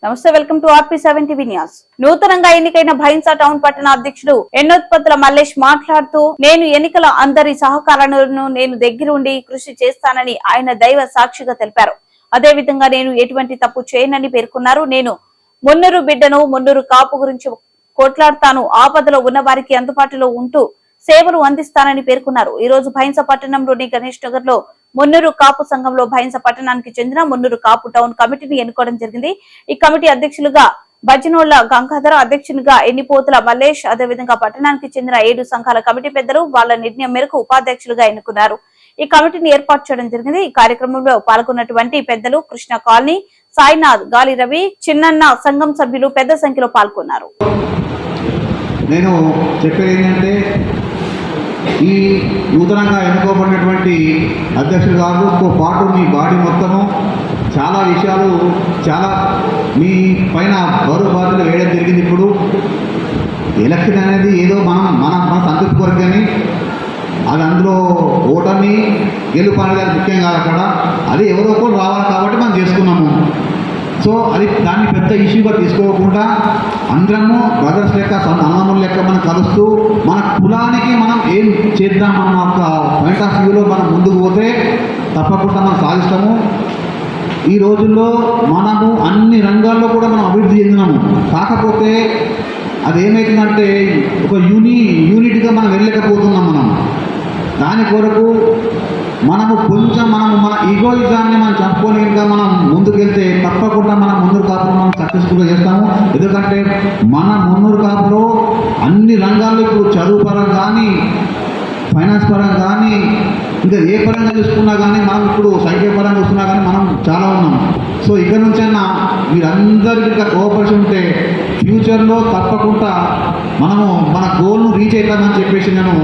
నమస్తే, welcome to RP7 TV news. నూతనంగా ఎన్నికైన భైంసా టౌన్ పట్టణ అధ్యక్షుడు ఎన్నోత్పత్తుల మల్లేష్ మాట్లాడుతూ, నేను ఎన్నికల అందరి సహకారాలను నేను దగ్గరుండి కృషి చేస్తానని ఆయన దైవ సాక్షిగా తెలిపారు. అదేవిధంగా నేను ఎటువంటి తప్పు చేయనని పేర్కొన్నారు. నేను మున్నూరు బిడ్డను, మున్నూరు కాపు గురించి కొట్లాడతాను. ఆపదలో ఉన్న వారికి అందుబాటులో ఉంటూ సేవలు అందిస్తానని పేర్కొన్నారు. ఈ రోజు భైంసా పట్టణంలోని గణేష్ నగర్ లో మున్నూరు కాపు సంఘంలో భైంసా పట్టణానికి చెందిన మున్నూరు కాపు టౌన్ కమిటీని ఎన్నుకోవడం జరిగింది. ఈ కమిటీ అధ్యక్షులుగా బజ్జనోళ్ల గంగాధర, అధ్యక్షునిగా ఎన్నిపోతుల మల్లేష్, అదేవిధంగా పట్టణానికి చెందిన 7 సంఘాల కమిటీ పెద్దలు వాళ్ళ నిర్ణయం మేరకు ఉపాధ్యక్షులుగా ఎన్నుకున్నారు. ఈ కమిటీని ఏర్పాటు చేయడం జరిగింది. ఈ కార్యక్రమంలో పాల్గొన్నటువంటి పెద్దలు కృష్ణ కాలనీ, సాయినాథ్, గాలి రవి, చిన్నన్న సంఘం సభ్యులు పెద్ద సంఖ్యలో పాల్గొన్నారు. నేను చెప్పేది ఏంటంటే, ఈ నూతనంగా ఎన్నుకోబడినటువంటి అధ్యక్షుడు గారితో పాటు మీ బాడీ మొత్తము చాలా విషయాలు మీ పైన గౌరవ బాధ్యతలు వేయడం జరిగింది. ఇప్పుడు ఎలక్షన్ అనేది ఏదో మన సంతృప్తి కొరకు, కానీ అది అందులో ఓటమి గెలుపు అనేది ముఖ్యం కాదు. అక్కడ అది ఎవరో ఒకరు రావాలి కాబట్టి మనం చేసుకున్నాము. సో అది దాన్ని పెద్ద ఇష్యూగా తీసుకోకుండా అందరము బ్రదర్స్ లెక్క, అన్నముల లెక్క మనం కలుస్తూ మన కులానికి మనం ఏం చేద్దామన్న ఒక పాయింట్ ఆఫ్ వ్యూలో మనం ముందుకు పోతే తప్పకుండా మనం సాధిస్తాము. ఈ రోజుల్లో మనము అన్ని రంగాల్లో కూడా మనం అభివృద్ధి చెందినాము. కాకపోతే అదేమవుతుందంటే ఒక యూనిట్గా మనం వెళ్ళలేకపోతున్నాం. దాని కొరకు మనము కొంచెం మన ఈగోయిజాన్ని మనం చంపుకొని ఇంకా మనం ముందుకెళ్తే తప్పకుండా మనం మున్నూరు కాపులో మనం సక్సెస్ఫుల్గా చేస్తాము. ఎందుకంటే మన మున్నూరు కాపులో అన్ని రంగాల్లో ఇప్పుడు చదువు పరంగా కానీ, ఫైనాన్స్ పరంగా కానీ, ఇంకా ఏ పరంగా చూసుకున్నా కానీ, మనం ఇప్పుడు సైకిల్ పరంగా చూసుకున్నా కానీ మనం చాలా ఉన్నాం. సో ఇక్కడ నుంచైనా మీరందరికీ ఇంకా కోఆపరేషన్ ఉంటే ఫ్యూచర్లో తప్పకుండా మనము మన గోల్ను రీచ్ అవుతామని చెప్పేసి నేను